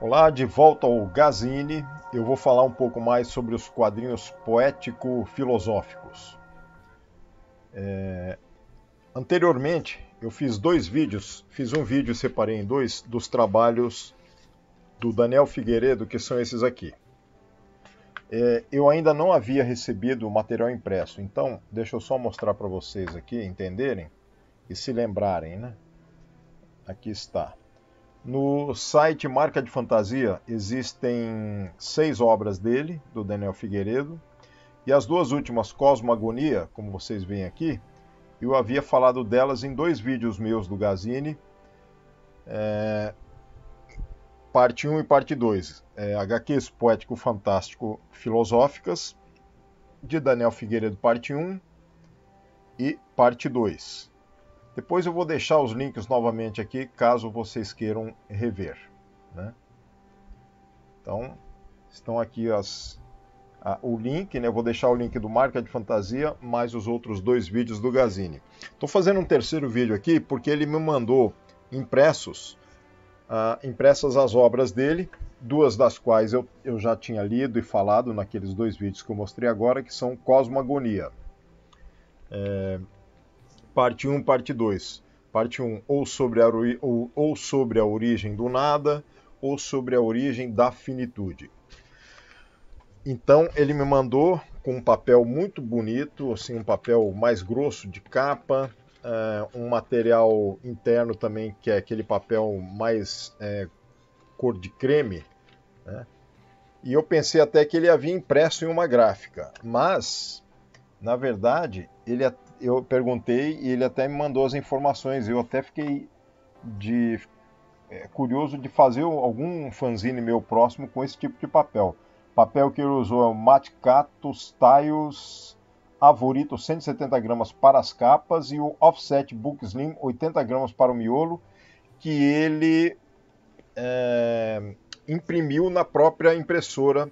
Olá, de volta ao Gazini. Eu vou falar um pouco mais sobre os quadrinhos poético-filosóficos. Anteriormente, eu fiz dois vídeos, fiz um vídeo e separei em dois dos trabalhos do Daniel Figueiredo, que são esses aqui. Eu ainda não havia recebido o material impresso, então deixa eu só mostrar para vocês aqui, entenderem e se lembrarem, né? Aqui está. No site Marca de Fantasia existem 6 obras dele, do Daniel Figueiredo, e as duas últimas, Cosmogonia, como vocês veem aqui, eu havia falado delas em dois vídeos meus do Gazini, parte 1 e parte 2, HQs poético-fantástico-filosóficas, de Daniel Figueiredo, parte 1 e parte 2. Depois eu vou deixar os links novamente aqui, caso vocês queiram rever, né? Então, estão aqui o link, né? Eu vou deixar o link do Marca de Fantasia, mais os outros dois vídeos do Gazini. Estou fazendo um terceiro vídeo aqui, porque ele me mandou impressas as obras dele, duas das quais eu já tinha lido e falado naqueles dois vídeos que eu mostrei agora, que são Cosmogonia. Parte 1, parte 2. Parte 1, ou sobre a origem do nada, ou sobre a origem da finitude. Então ele me mandou com um papel muito bonito, assim, um papel mais grosso de capa, um material interno também, que é aquele papel mais cor de creme, né? E eu pensei até que ele havia impresso em uma gráfica, mas, na verdade, eu perguntei e ele até me mandou as informações. Eu até fiquei curioso de fazer algum fanzine meu próximo com esse tipo de papel. O papel que ele usou é o Matcato Styles Avorito 170 gramas para as capas e o Offset Book Slim 80 gramas para o miolo, que ele imprimiu na própria impressora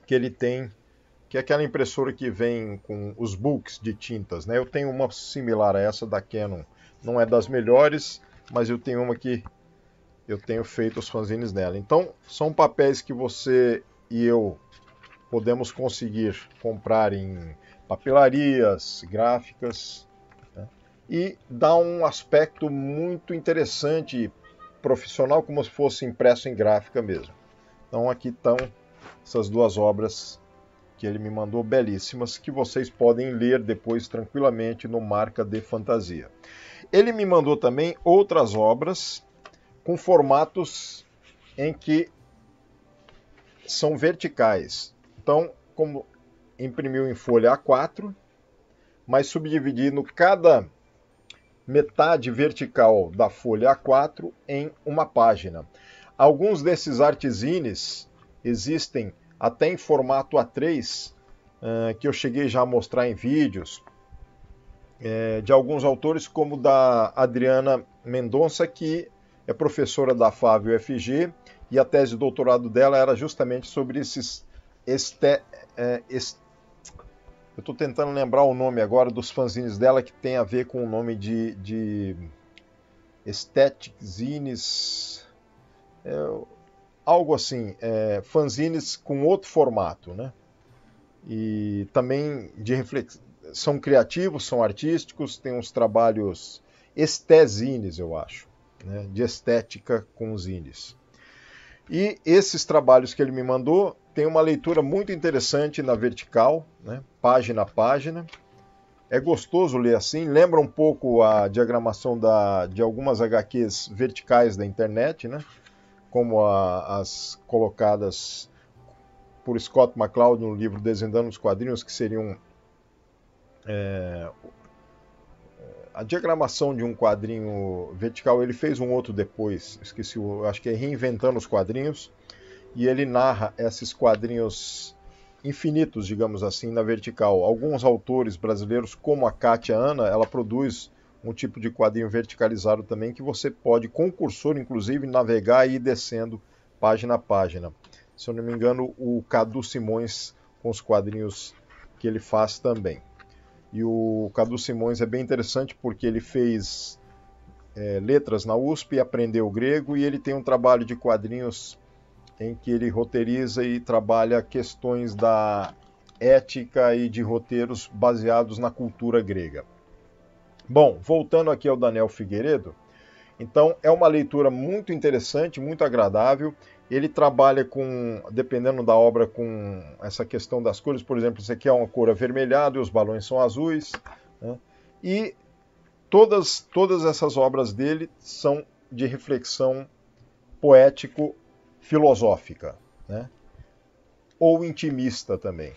que ele tem, que é aquela impressora que vem com os books de tintas, né? Eu tenho uma similar a essa da Canon, não é das melhores, mas eu tenho uma que eu tenho feito os fanzines nela. Então, são papéis que você e eu podemos conseguir comprar em papelarias, gráficas, né? E dá um aspecto muito interessante, profissional, como se fosse impresso em gráfica mesmo. Então, aqui estão essas duas obras que ele me mandou, belíssimas, que vocês podem ler depois tranquilamente no Marca de Fantasia. Ele me mandou também outras obras com formatos em que são verticais. Então, como imprimiu em folha A4, mas subdividindo cada metade vertical da folha A4 em uma página. Alguns desses artzines existem até em formato A3, que eu cheguei já a mostrar em vídeos, de alguns autores, como da Adriana Mendonça, que é professora da FAV UFG, e a tese de doutorado dela era justamente sobre esses eu estou tentando lembrar o nome agora dos fanzines dela, que tem a ver com o nome de Aesthetic Zines, algo assim, fanzines com outro formato, né? E também são criativos, são artísticos, tem uns trabalhos estezines, eu acho, né? De estética com zines. E esses trabalhos que ele me mandou tem uma leitura muito interessante na vertical, né? Página a página. É gostoso ler assim, lembra um pouco a diagramação de algumas HQs verticais da internet, né? Como as colocadas por Scott McCloud no livro Desvendando os Quadrinhos, que seriam a diagramação de um quadrinho vertical. Ele fez um outro depois, esqueci, acho que é Reinventando os Quadrinhos, e ele narra esses quadrinhos infinitos, digamos assim, na vertical. Alguns autores brasileiros, como a Kátia Ana, ela produz um tipo de quadrinho verticalizado também, que você pode, com o cursor, inclusive, navegar e ir descendo página a página. Se eu não me engano, o Cadu Simões, com os quadrinhos que ele faz também. E o Cadu Simões é bem interessante porque ele fez letras na USP, aprendeu grego, e ele tem um trabalho de quadrinhos em que ele roteiriza e trabalha questões da ética e de roteiros baseados na cultura grega. Bom, voltando aqui ao Daniel Figueiredo, então é uma leitura muito interessante, muito agradável. Ele trabalha com, dependendo da obra, com essa questão das cores. Por exemplo, isso aqui é uma cor avermelhada e os balões são azuis, né? E todas essas obras dele são de reflexão poético-filosófica, né? Ou intimista também.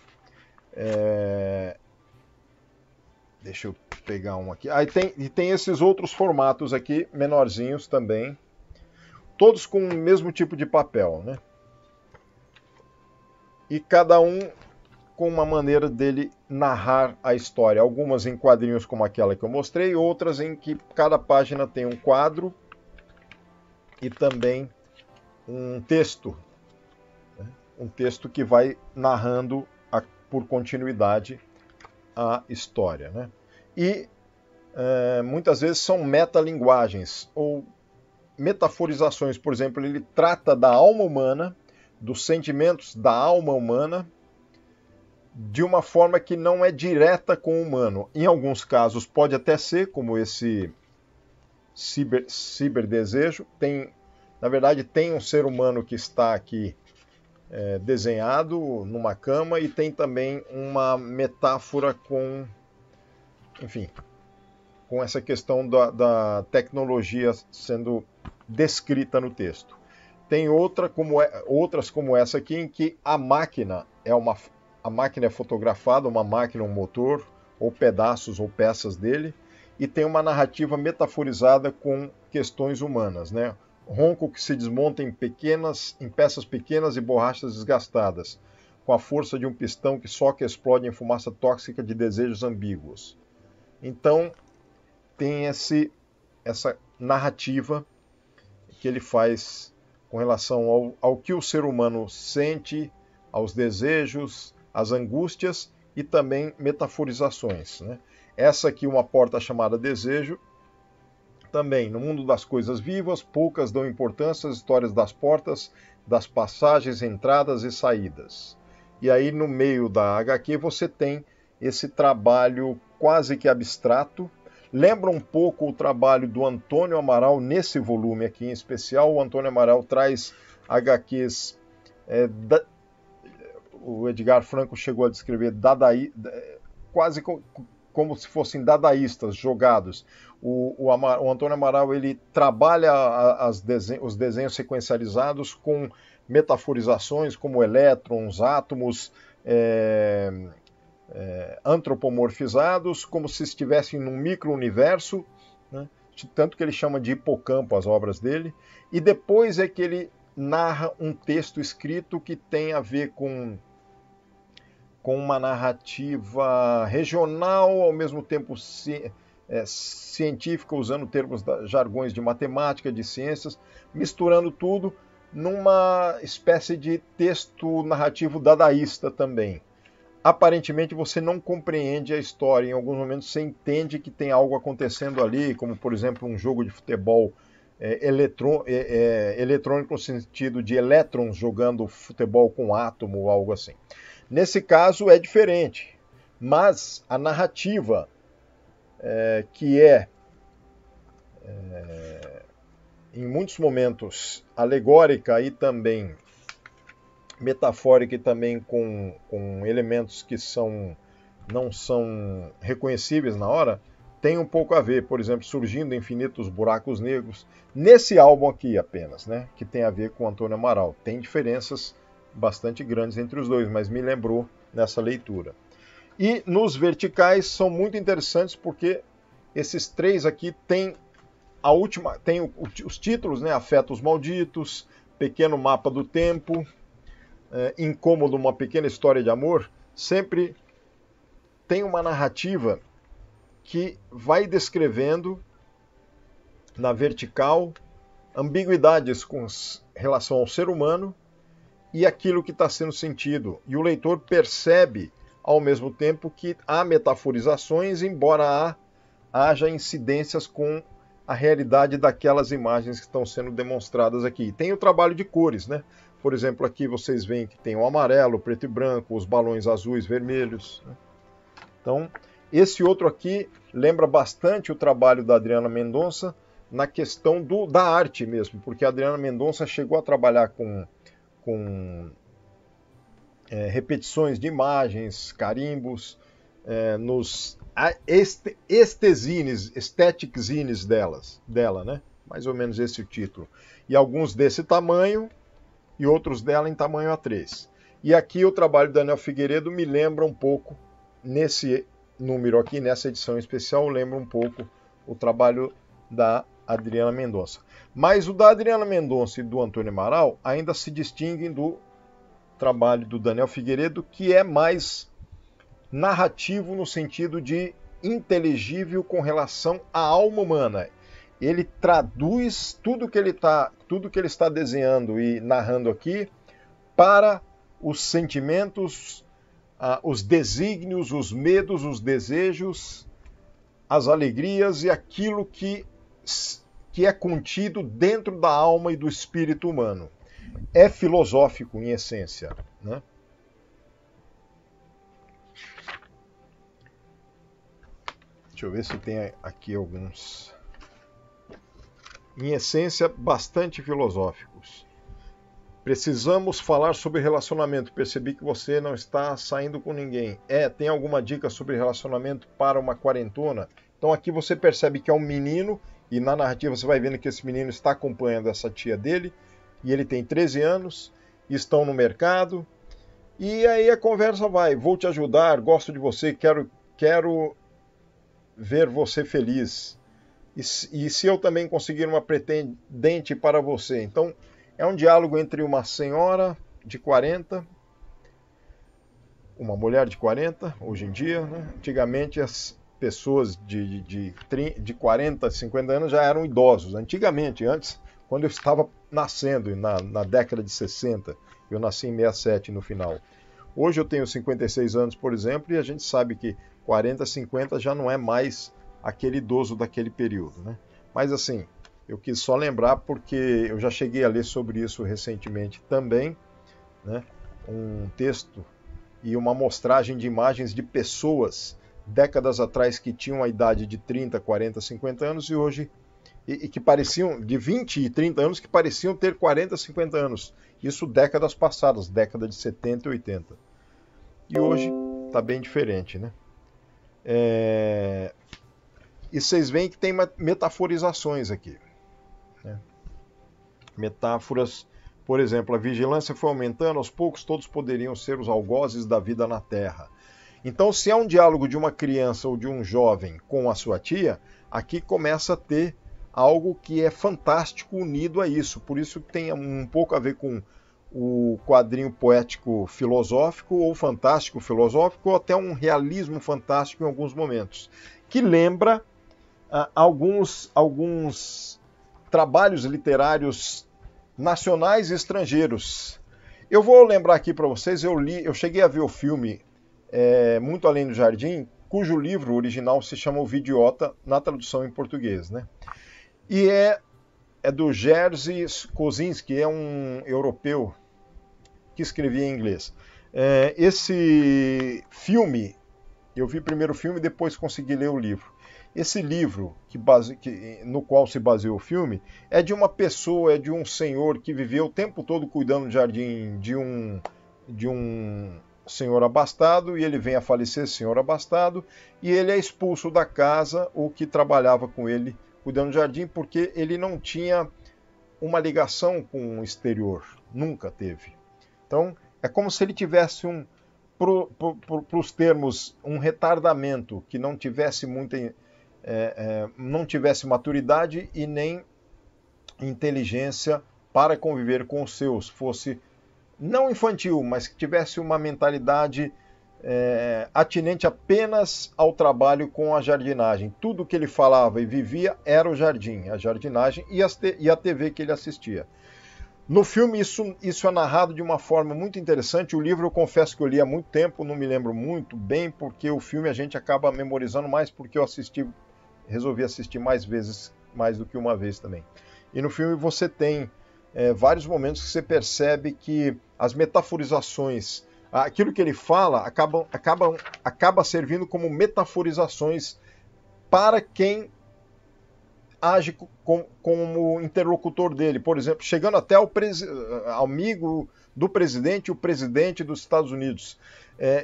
Deixa eu pegar um aqui. Tem esses outros formatos aqui, menorzinhos também, todos com o mesmo tipo de papel, né? E cada um com uma maneira dele narrar a história. Algumas em quadrinhos como aquela que eu mostrei, outras em que cada página tem um quadro e também um texto, né? Um texto que vai narrando por continuidade a história, né? E muitas vezes são metalinguagens ou metaforizações. Por exemplo, ele trata da alma humana, dos sentimentos da alma humana, de uma forma que não é direta com o humano. Em alguns casos pode até ser, como esse ciberdesejo. Na verdade, tem um ser humano que está aqui desenhado numa cama, e tem também uma metáfora com, enfim, com essa questão da tecnologia sendo descrita no texto. Tem outras como essa aqui, em que a máquina é fotografada, uma máquina, um motor, ou pedaços ou peças dele, e tem uma narrativa metaforizada com questões humanas, né? Ronco que se desmonta em peças pequenas e borrachas desgastadas, com a força de um pistão que soca e explode em fumaça tóxica de desejos ambíguos. Então, tem essa narrativa que ele faz com relação ao que o ser humano sente, aos desejos, às angústias, e também metaforizações, né? Essa aqui, uma porta chamada Desejo. Também, no mundo das coisas vivas, poucas dão importância às histórias das portas, das passagens, entradas e saídas. E aí, no meio da HQ, você tem esse trabalho quase que abstrato. Lembra um pouco o trabalho do Antônio Amaral nesse volume aqui em especial. O Antônio Amaral traz HQs, o Edgar Franco chegou a descrever quase como se fossem dadaístas jogados. O Antônio Amaral, ele trabalha os desenhos sequencializados com metaforizações como elétrons, átomos, antropomorfizados, como se estivessem num micro-universo, né? Tanto que ele chama de hipocampo as obras dele. E depois é que ele narra um texto escrito que tem a ver com uma narrativa regional, ao mesmo tempo científica, usando termos jargões de matemática, de ciências, misturando tudo numa espécie de texto narrativo dadaísta também. Aparentemente você não compreende a história, em alguns momentos você entende que tem algo acontecendo ali, como por exemplo um jogo de futebol eletrônico, no sentido de elétrons jogando futebol com átomo ou algo assim. Nesse caso é diferente, mas a narrativa, que em muitos momentos alegórica e também metafórica, e também com elementos que não são reconhecíveis na hora, tem um pouco a ver. Por exemplo, surgindo infinitos buracos negros, nesse álbum aqui apenas, né, que tem a ver com Antônio Amaral. Tem diferenças bastante grandes entre os dois, mas me lembrou nessa leitura. E nos verticais são muito interessantes, porque esses três aqui têm os títulos, né? Afetos Malditos, Pequeno Mapa do Tempo, Incômodo, uma pequena história de amor. Sempre tem uma narrativa que vai descrevendo na vertical ambiguidades com relação ao ser humano e aquilo que está sendo sentido. E o leitor percebe, ao mesmo tempo, que há metaforizações, embora haja incidências com a realidade daquelas imagens que estão sendo demonstradas aqui. Tem o trabalho de cores, né? Por exemplo, aqui vocês veem que tem o amarelo, o preto e branco, os balões azuis, vermelhos, né? Então, esse outro aqui lembra bastante o trabalho da Adriana Mendonça na questão da arte mesmo, porque a Adriana Mendonça chegou a trabalhar com repetições de imagens, carimbos, nos estezines, aesthetic zines dela, né? Mais ou menos esse o título. E alguns desse tamanho e outros dela em tamanho A3. E aqui o trabalho do Daniel Figueiredo me lembra um pouco, nesse número aqui, nessa edição especial, lembra um pouco o trabalho da Adriana Mendonça. Mas o da Adriana Mendonça e do Antônio Amaral ainda se distinguem do trabalho do Daniel Figueiredo, que é mais narrativo no sentido de inteligível com relação à alma humana. Ele traduz tudo que ele está desenhando e narrando aqui para os sentimentos, os desígnios, os medos, os desejos, as alegrias e aquilo que é contido dentro da alma e do espírito humano. É filosófico em essência, né? Deixa eu ver se tem aqui alguns. Em essência, bastante filosóficos. Precisamos falar sobre relacionamento. Percebi que você não está saindo com ninguém. Tem alguma dica sobre relacionamento para uma quarentona? Então aqui você percebe que é um menino, e na narrativa você vai vendo que esse menino está acompanhando essa tia dele, e ele tem 13 anos, estão no mercado, e aí a conversa vai, vou te ajudar, gosto de você, quero ver você feliz. E se eu também conseguir uma pretendente para você? Então, é um diálogo entre uma senhora de 40, uma mulher de 40, hoje em dia, né? Antigamente as pessoas de 40, 50 anos já eram idosos. Antigamente, antes, quando eu estava nascendo, na década de 60, eu nasci em 67 no final. Hoje eu tenho 56 anos, por exemplo, e a gente sabe que 40, 50 já não é mais aquele idoso daquele período, né? Mas assim, eu quis só lembrar porque eu já cheguei a ler sobre isso recentemente também, né? Um texto e uma amostragem de imagens de pessoas décadas atrás que tinham a idade de 30, 40, 50 anos e hoje e que pareciam de 20 e 30 anos que pareciam ter 40, 50 anos. Isso décadas passadas, década de 70 e 80. E hoje está bem diferente, né? E vocês veem que tem metaforizações aqui, né? Metáforas, por exemplo, a vigilância foi aumentando, aos poucos todos poderiam ser os algozes da vida na Terra. Então, se é um diálogo de uma criança ou de um jovem com a sua tia, aqui começa a ter algo que é fantástico unido a isso. Por isso tem um pouco a ver com o quadrinho poético filosófico ou fantástico filosófico, ou até um realismo fantástico em alguns momentos, que lembra alguns trabalhos literários nacionais e estrangeiros. Eu vou lembrar aqui para vocês, eu cheguei a ver o filme Muito Além do Jardim, cujo livro original se chama O Vidiota, na tradução em português, né? E é do Jerzy Kosinski, é um europeu que escrevia em inglês. Esse filme, eu vi primeiro o filme e depois consegui ler o livro. Esse livro, no qual se baseou o filme, é de uma pessoa, é de um senhor que viveu o tempo todo cuidando do jardim de um senhor abastado, e ele vem a falecer, senhor abastado, e ele é expulso da casa, o que trabalhava com ele cuidando do jardim, porque ele não tinha uma ligação com o exterior, nunca teve. Então, é como se ele tivesse para os termos, um retardamento, que não tivesse não tivesse maturidade e nem inteligência para conviver com os seus, fosse não infantil, mas que tivesse uma mentalidade atinente apenas ao trabalho com a jardinagem. Tudo que ele falava e vivia era o jardim, a jardinagem e a TV que ele assistia. No filme isso é narrado de uma forma muito interessante. O livro eu confesso que eu li há muito tempo, não me lembro muito bem, porque o filme a gente acaba memorizando mais porque eu resolvi assistir mais vezes mais do que uma vez também. E no filme você tem vários momentos que você percebe que as metaforizações, aquilo que ele fala, acaba servindo como metaforizações para quem age como interlocutor dele. Por exemplo, chegando até ao amigo do presidente, o presidente dos Estados Unidos.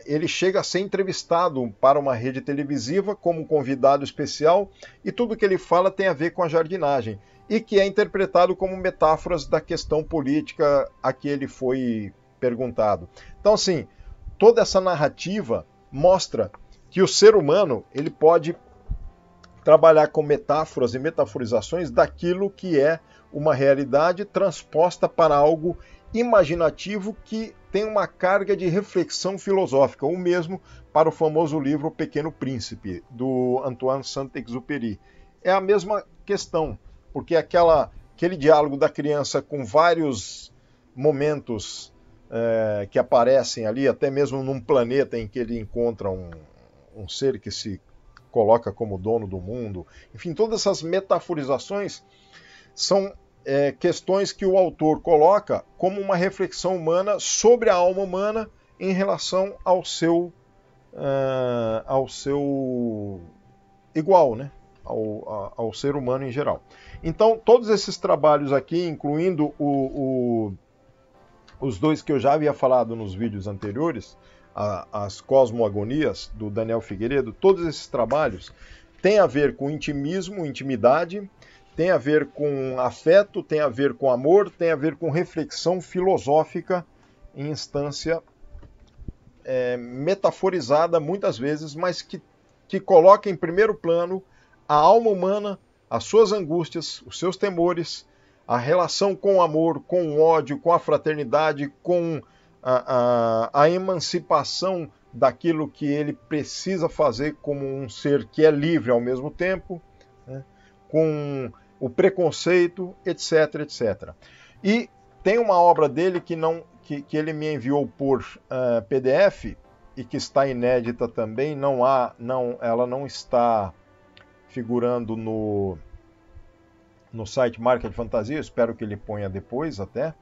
Ele chega a ser entrevistado para uma rede televisiva como convidado especial e tudo que ele fala tem a ver com a jardinagem e que é interpretado como metáforas da questão política a que ele foi perguntado. Então, assim, toda essa narrativa mostra que o ser humano ele pode trabalhar com metáforas e metaforizações daquilo que é uma realidade transposta para algo imaginativo que tem uma carga de reflexão filosófica, o mesmo para o famoso livro O Pequeno Príncipe, do Antoine Saint-Exupéry. É a mesma questão, porque aquele diálogo da criança com vários momentos que aparecem ali, até mesmo num planeta em que ele encontra um ser que se coloca como dono do mundo. Enfim, todas essas metaforizações são questões que o autor coloca como uma reflexão humana sobre a alma humana em relação ao seu igual, né? ao ser humano em geral. Então, todos esses trabalhos aqui, incluindo os dois que eu já havia falado nos vídeos anteriores, as Cosmoagonias, do Daniel Figueiredo, todos esses trabalhos têm a ver com intimismo, intimidade, tem a ver com afeto, tem a ver com amor, tem a ver com reflexão filosófica em instância metaforizada muitas vezes, mas que coloca em primeiro plano a alma humana, as suas angústias, os seus temores, a relação com o amor, com o ódio, com a fraternidade, com a emancipação daquilo que ele precisa fazer como um ser que é livre ao mesmo tempo, né? Com o preconceito, etc, etc. E tem uma obra dele que ele me enviou por PDF e que está inédita também, ela não está figurando no site Marca de Fantasia, espero que ele ponha depois até.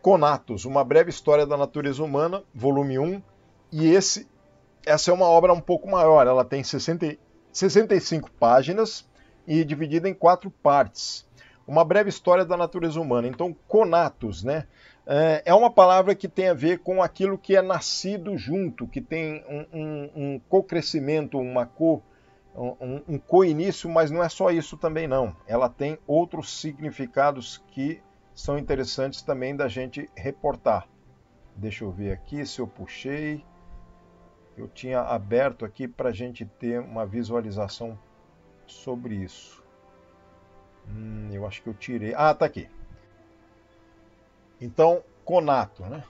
Conatos, Uma Breve História da Natureza Humana, volume 1, e essa é uma obra um pouco maior, ela tem 65 páginas e dividida em 4 partes. Uma breve história da natureza humana. Então, conatos, né? É uma palavra que tem a ver com aquilo que é nascido junto, que tem um co-crescimento, um co-início, mas não é só isso também não. Ela tem outros significados que são interessantes também da gente reportar. Deixa eu ver aqui se eu puxei. Eu tinha aberto aqui para a gente ter uma visualização sobre isso. Eu acho que eu tirei. Ah, tá aqui. Então, conato, né?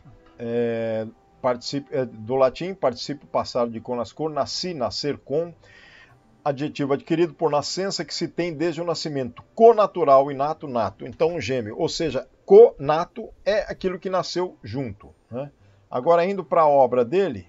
Do latim, participio passado de conascor, nasci, nascer com, adjetivo adquirido por nascença que se tem desde o nascimento, connatural, inato, nato. Então, um gêmeo, ou seja, conato é aquilo que nasceu junto, né? Agora, indo para a obra dele,